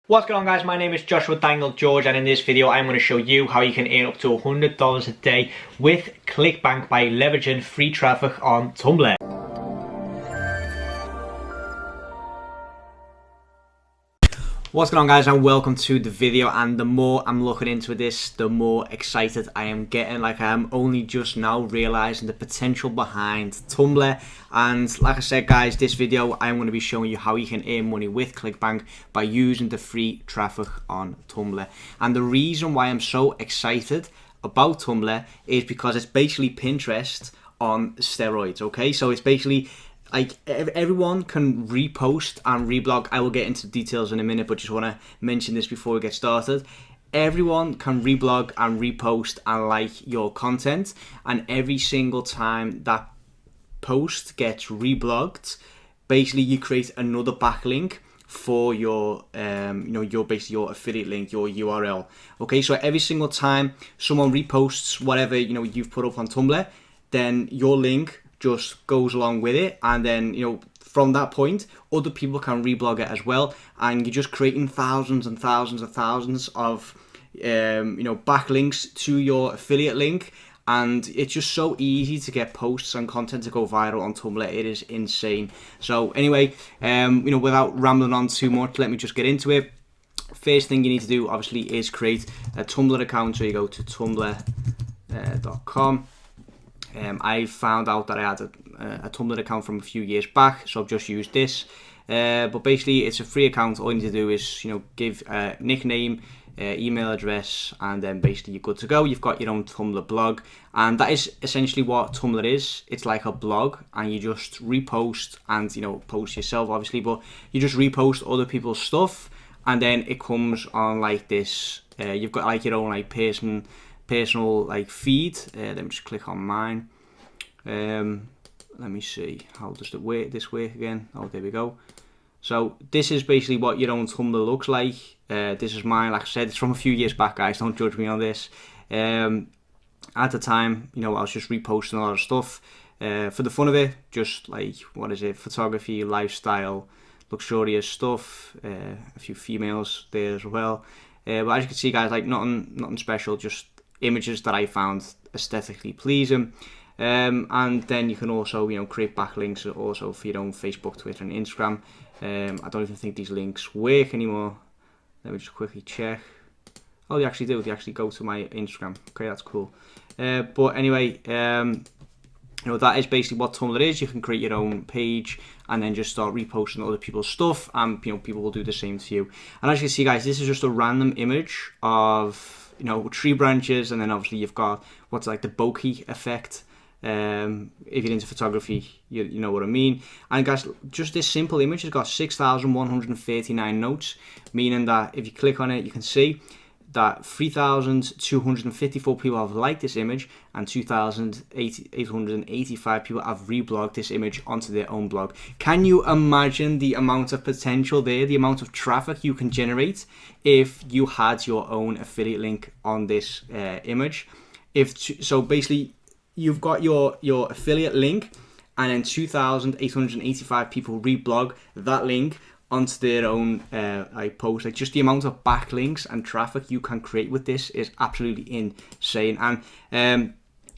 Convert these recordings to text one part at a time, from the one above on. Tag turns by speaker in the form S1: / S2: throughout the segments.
S1: What's going on, guys? My name is Joshua Dangle George, and in this video I'm going to show you how you can earn up to $100 a day with Clickbank by leveraging free traffic on Tumblr. What's going on, guys, and welcome to the video. And the more I'm looking into this, the more excited I am getting. Like, I am only just now realizing the potential behind Tumblr. And like I said, guys, this video I'm going to be showing you how you can earn money with Clickbank by using the free traffic on Tumblr. And the reason why I'm so excited about Tumblr is because it's basically Pinterest on steroids. Okay, so it's basically like everyone can repost and reblog. I will get into details in a minute, but just want to mention this before we get started. Everyone can reblog and repost and like your content, and every single time that post gets reblogged, basically you create another backlink for your your affiliate link, your URL. Okay, so every single time someone reposts whatever you've put up on Tumblr, then your link just goes along with it, and then from that point other people can reblog it as well, and you're just creating thousands and thousands and thousands of backlinks to your affiliate link. And it's just so easy to get posts and content to go viral on Tumblr. It is insane. So anyway, without rambling on too much, let me just get into it. First thing you need to do obviously is create a Tumblr account. So you go to tumblr.com. I found out that I had a Tumblr account from a few years back, so I've just used this. But basically, it's a free account. All you need to do is give a nickname, email address, and then basically you're good to go. You've got your own Tumblr blog, and that is essentially what Tumblr is. It's like a blog, and you just repost and post yourself, obviously, but you just repost other people's stuff, and then it comes on like this. You've got like your own like personal like feed. Let me just click on mine. Let me see, how does it work this way again? Oh, there we go. So this is basically what your own Tumblr looks like. This is mine. Like I said, it's from a few years back, guys, don't judge me on this. At the time, I was just reposting a lot of stuff for the fun of it, just like, photography, lifestyle, luxurious stuff, a few females there as well. But as you can see, guys, like nothing special, just images that I found aesthetically pleasing. And then you can also create backlinks also for your own Facebook, Twitter and Instagram. I don't even think these links work anymore. Let me just quickly check. Oh, they actually do. They actually go to my Instagram. Okay, that's cool. But anyway, that is basically what Tumblr is. You can create your own page and then just start reposting other people's stuff, and people will do the same to you. And as you can see, guys, this is just a random image of tree branches, and then obviously you've got what's like the bokeh effect. If you're into photography, you know what I mean. And guys, just this simple image has got 6,139 notes, meaning that if you click on it, you can see that 3,254 people have liked this image, and 2,885 people have reblogged this image onto their own blog. Can you imagine the amount of potential there, the amount of traffic you can generate if you had your own affiliate link on this image? So basically, you've got your affiliate link, and then 2,885 people reblog that link onto their own post. Like, just the amount of backlinks and traffic you can create with this is absolutely insane. And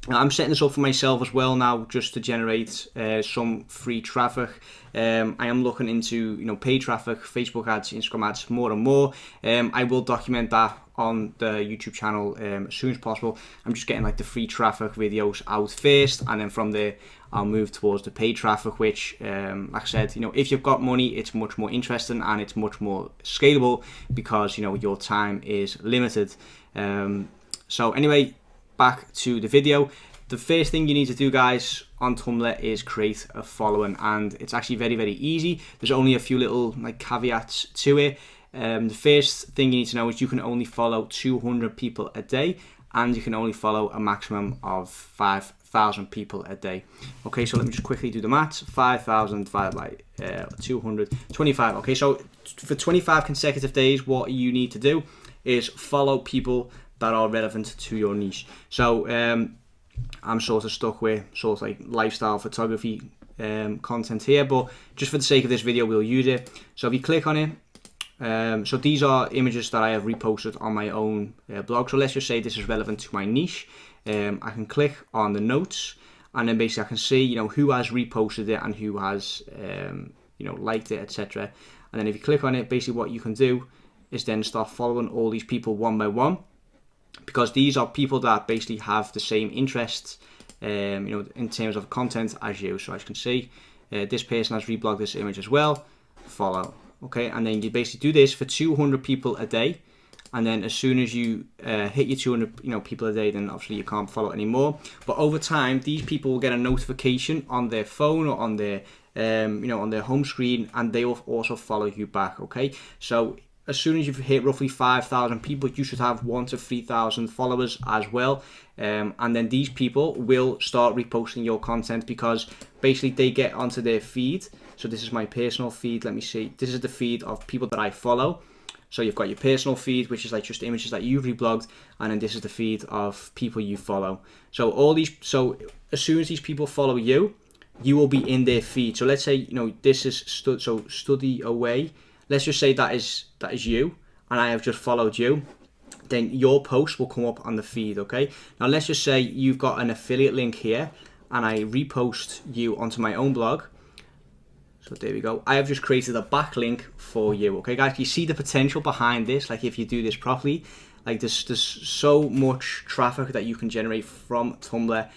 S1: I'm setting this up for myself as well now, just to generate some free traffic. I am looking into paid traffic, Facebook ads, Instagram ads more and more. I will document that on the YouTube channel as soon as possible. I'm just getting like the free traffic videos out first, and then from there I'll move towards the paid traffic, which like I said, if you've got money, it's much more interesting and it's much more scalable because your time is limited. So anyway, back to the video. The first thing you need to do, guys, on Tumblr is create a following, and it's actually very, very easy. There's only a few little like caveats to it. The first thing you need to know is you can only follow 200 people a day, and you can only follow a maximum of 5,000 people a day. Okay, so let me just quickly do the maths. 5,000 divided by 200, 25. Okay, so for 25 consecutive days, what you need to do is follow people that are relevant to your niche. So I'm sort of stuck with sort of like lifestyle photography content here, but just for the sake of this video, we'll use it. So if you click on it, So these are images that I have reposted on my own blog. So let's just say this is relevant to my niche. I can click on the notes, and then basically I can see, who has reposted it and who has, liked it, etc. And then if you click on it, basically what you can do is then start following all these people one by one, because these are people that basically have the same interests, in terms of content as you. So as you can see, this person has reblogged this image as well. Follow. Okay, and then you basically do this for 200 people a day, and then as soon as you hit your 200 people a day, then obviously you can't follow anymore. But over time, these people will get a notification on their phone or on their on their home screen, and they will also follow you back. Okay, so as soon as you've hit roughly 5,000 people, you should have 1,000 to 3,000 followers as well. And then these people will start reposting your content, because basically they get onto their feed. So this is my personal feed. Let me see. This is the feed of people that I follow. So you've got your personal feed, which is like just images that you've reblogged, and then this is the feed of people you follow. So as soon as these people follow you, you will be in their feed. So let's say this is study away. Let's just say that is you, and I have just followed you. Then your post will come up on the feed. Okay. Now let's just say you've got an affiliate link here, and I repost you onto my own blog. So there we go. I have just created a backlink for you. Okay, guys, you see the potential behind this. Like if you do this properly, like there's so much traffic that you can generate from Tumblr,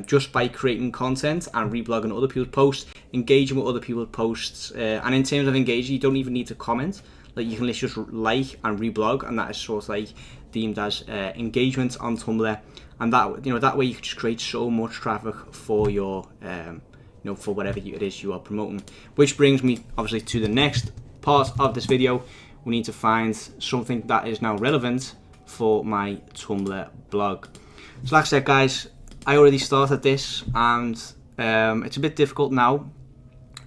S1: just by creating content and reblogging other people's posts, engaging with other people's posts. And in terms of engaging, you don't even need to comment. Like you can literally just like and reblog, and that is sort of like deemed as engagement on Tumblr. And that way you can just create so much traffic for your for whatever it is you are promoting. Which brings me obviously to the next part of this video. We need to find something that is now relevant for my Tumblr blog. So like I said, guys, I already started this, and it's a bit difficult now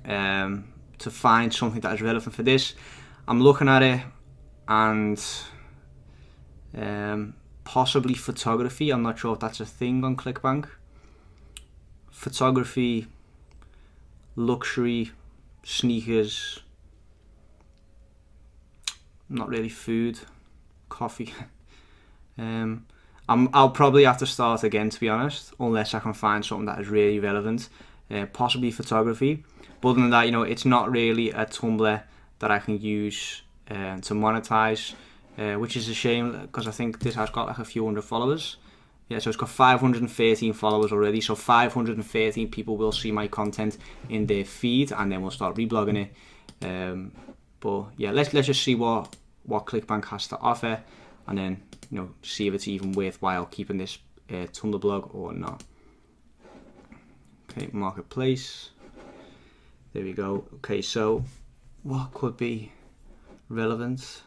S1: to find something that is relevant for this. I'm looking at it, and possibly photography. I'm not sure if that's a thing on Clickbank. Photography, luxury, sneakers, not really food, coffee. I'll probably have to start again, to be honest, unless I can find something that is really relevant. Possibly photography, but other than that, it's not really a Tumblr that I can use to monetize, which is a shame, because I think this has got like a few hundred followers. Yeah, so it's got 513 followers already. So 513 people will see my content in their feed, and then we'll start reblogging it. But yeah, let's just see what Clickbank has to offer, and then see if it's even worthwhile keeping this Tumblr blog or not. Okay, marketplace. There we go. Okay, so what could be relevant?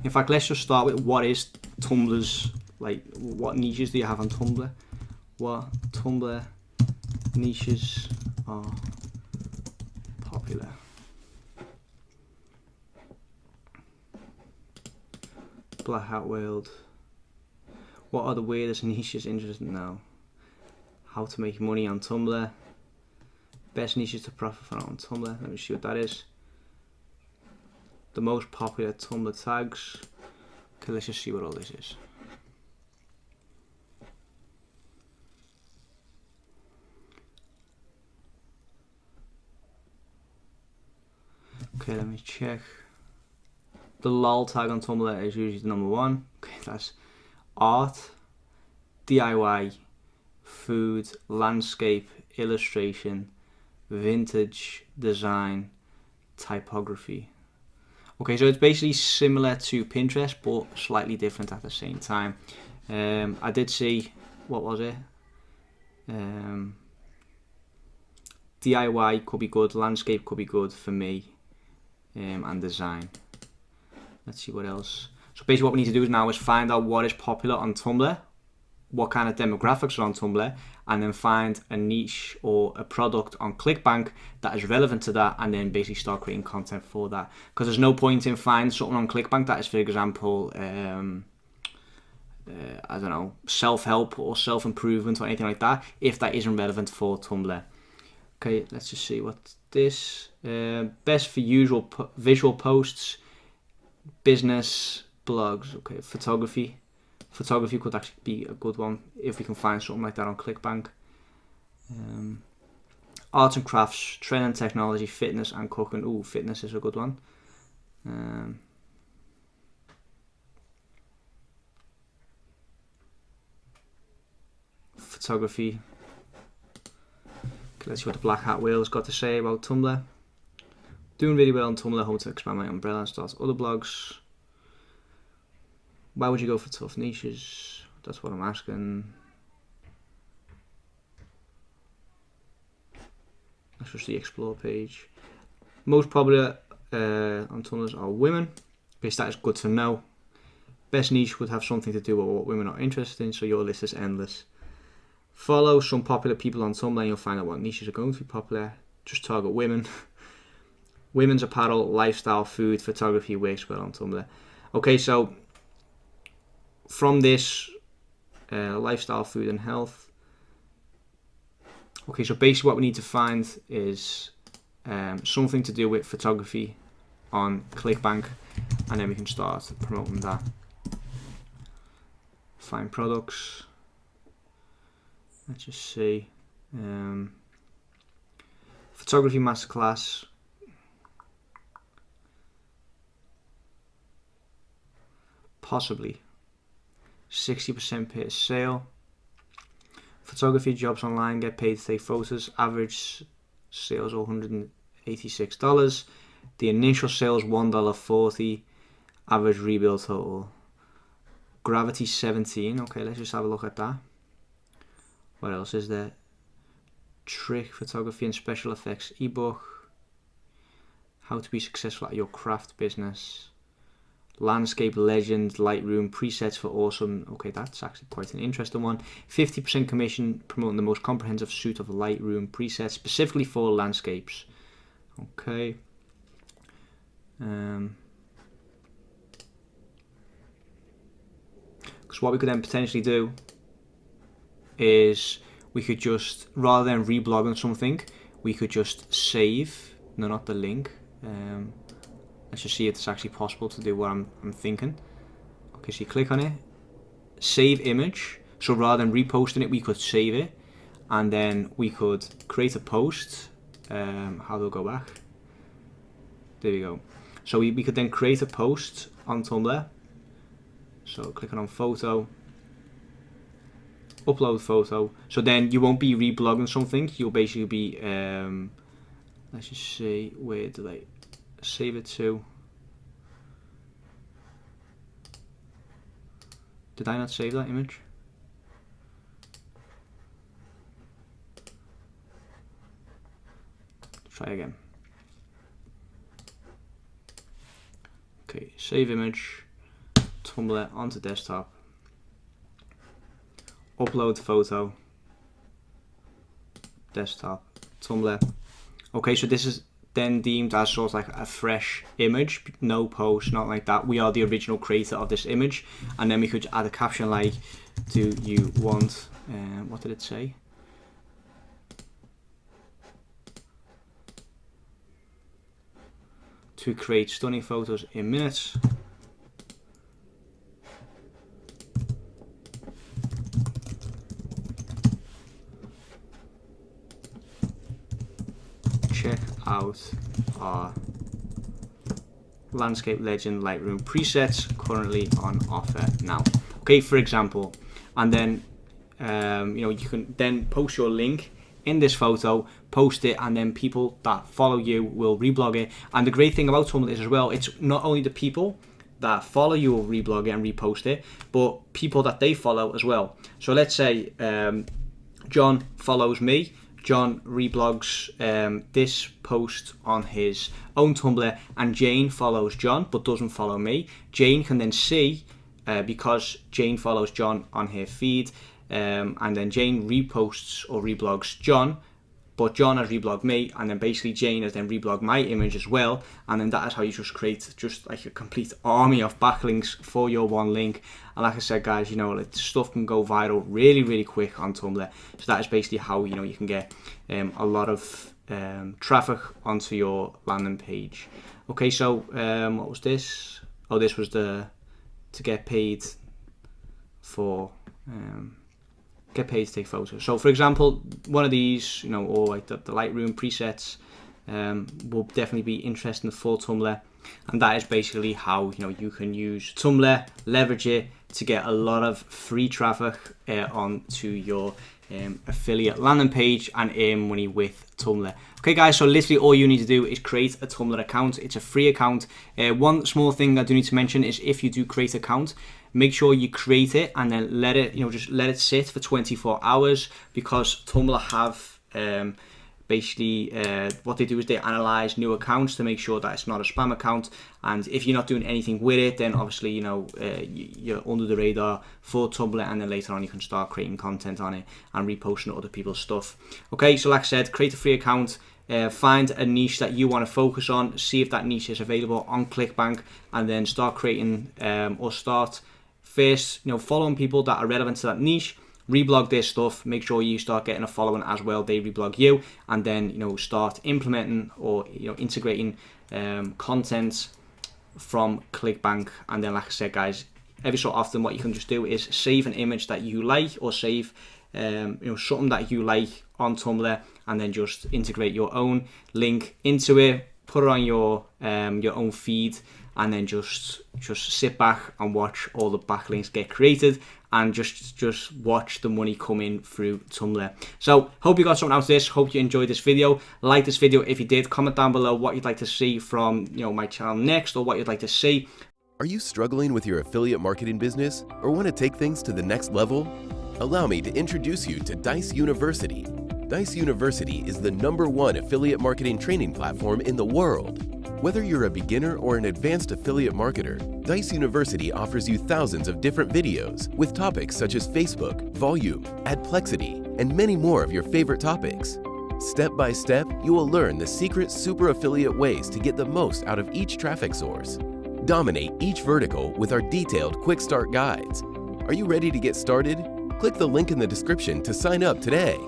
S1: In fact, let's just start with what is Tumblr's, like, what niches do you have on Tumblr? What Tumblr niches are popular? Black Hat World. What are the weirdest niches interesting now? How to make money on Tumblr. Best niches to profit from on Tumblr. Let me see what that is. The most popular Tumblr tags. Okay, let's just see what all this is. Okay, let me check. The lol tag on Tumblr is usually the number one. Okay, that's art, DIY, food, landscape, illustration, vintage, design, typography. Okay, so it's basically similar to Pinterest, but slightly different at the same time. I did see, what was it? DIY could be good, landscape could be good for me, and design. Let's see what else. So basically what we need to do now is find out what is popular on Tumblr, what kind of demographics are on Tumblr, and then find a niche or a product on Clickbank that is relevant to that, and then basically start creating content for that. Because there's no point in finding something on Clickbank that is, for example, I don't know, self-help or self-improvement or anything like that, if that isn't relevant for Tumblr. Okay, let's just see what this, best for usual visual posts, business, blogs, okay, photography. Photography could actually be a good one if we can find something like that on Clickbank. Arts and crafts, trend and technology, fitness and cooking. Ooh, fitness is a good one. Photography. Okay, let's see what the Black Hat Whale's got to say about Tumblr. Doing really well on Tumblr, home to expand my umbrella and start other blogs. Why would you go for tough niches? That's what I'm asking. That's just the explore page. Most popular on Tumblr are women. Okay, that is good to know. Best niche would have something to do with what women are interested in, so your list is endless. Follow some popular people on Tumblr and you'll find out what niches are going to be popular. Just target women. Women's apparel, lifestyle, food, photography works well on Tumblr. Okay, so from this lifestyle, food and health. Okay, so basically what we need to find is something to do with photography on Clickbank, and then we can start promoting that. Find products. Let's just see. Photography masterclass. Possibly 60% per sale. Photography jobs online, get paid to take photos. Average sales $186. The initial sales $1.40. Average rebuild total. Gravity 17. Okay, let's just have a look at that. What else is there? Trick photography and special effects ebook. How to be successful at your craft business. Landscape legend, Lightroom, presets for awesome. Okay, that's actually quite an interesting one. 50% commission promoting the most comprehensive suite of Lightroom presets specifically for landscapes. Okay. Because what we could then potentially do is we could just, rather than reblogging something, we could just save, no, not the link. Let's just see if it's actually possible to do what I'm thinking. Okay, so you click on it, save image. So rather than reposting it, we could save it, and then we could create a post. How do I go back? There we go. So we could then create a post on Tumblr. So clicking on photo, upload photo. So then you won't be reblogging something. You'll basically be, let's just see, where did I save it to? Did I not save that image? Try again. Okay, save image, Tumblr onto desktop, upload photo, desktop, Tumblr. Okay, so this is then deemed as sort of like a fresh image, no post, not like that. We are the original creator of this image, and then we could add a caption like, do you want, what did it say? To create stunning photos in minutes. Check out our landscape legend Lightroom presets currently on offer now. Okay, for example, and then you can then post your link in this photo, post it, and then people that follow you will reblog it. And the great thing about Tumblr is as well, it's not only the people that follow you will reblog it and repost it, but people that they follow as well. So let's say John follows me. John reblogs this post on his own Tumblr, and Jane follows John but doesn't follow me. Jane can then see, because Jane follows John on her feed, and then Jane reposts or reblogs John, but John has reblogged me, and then basically Jane has then reblogged my image as well, and then that is how you just create just like a complete army of backlinks for your one link. And like I said, guys, like, stuff can go viral really, really quick on Tumblr. So that is basically how you can get a lot of traffic onto your landing page. Okay, so what was this? oh, this was to get paid for get paid to take photos. So for example, one of these, you know, or like the Lightroom presets will definitely be interesting for Tumblr, and that is basically how, you know, you can use Tumblr, leverage it to get a lot of free traffic onto your affiliate landing page and earn money with Tumblr. Okay guys, so literally all you need to do is create a Tumblr account. It's a free account. One small thing I do need to mention is if you do create an account, make sure you create it and then let it, you know, just let it sit for 24 hours, because Tumblr have basically what they do is they analyze new accounts to make sure that it's not a spam account, and if you're not doing anything with it, then obviously, you know, you're under the radar for Tumblr, and then later on you can start creating content on it and reposting other people's stuff. Okay, so like I said, create a free account, find a niche that you want to focus on, see if that niche is available on Clickbank, and then start creating or start first, you know, following people that are relevant to that niche. Reblog their stuff, make sure you start getting a following as well, they reblog you, and then, you know, start implementing or, you know, integrating content from Clickbank. And then, like I said guys, every so often what you can just do is save an image that you like, or save you know, something that you like on Tumblr, and then just integrate your own link into it, put it on your own feed, and then just sit back and watch all the backlinks get created, and just watch the money come in through Tumblr. So hope you got something out of this. Hope you enjoyed this video. Like this video if you did. Comment down below what you'd like to see from, you know, my channel next, or what you'd like to see.
S2: Are you struggling with your affiliate marketing business or want to take things to the next level? Allow me to introduce you to Dijs University. Dijs University is the #1 affiliate marketing training platform in the world. Whether you're a beginner or an advanced affiliate marketer, Dijs University offers you thousands of different videos with topics such as Facebook, volume, adplexity, and many more of your favorite topics. Step by step, you will learn the secret super affiliate ways to get the most out of each traffic source. Dominate each vertical with our detailed quick start guides. Are you ready to get started? Click the link in the description to sign up today.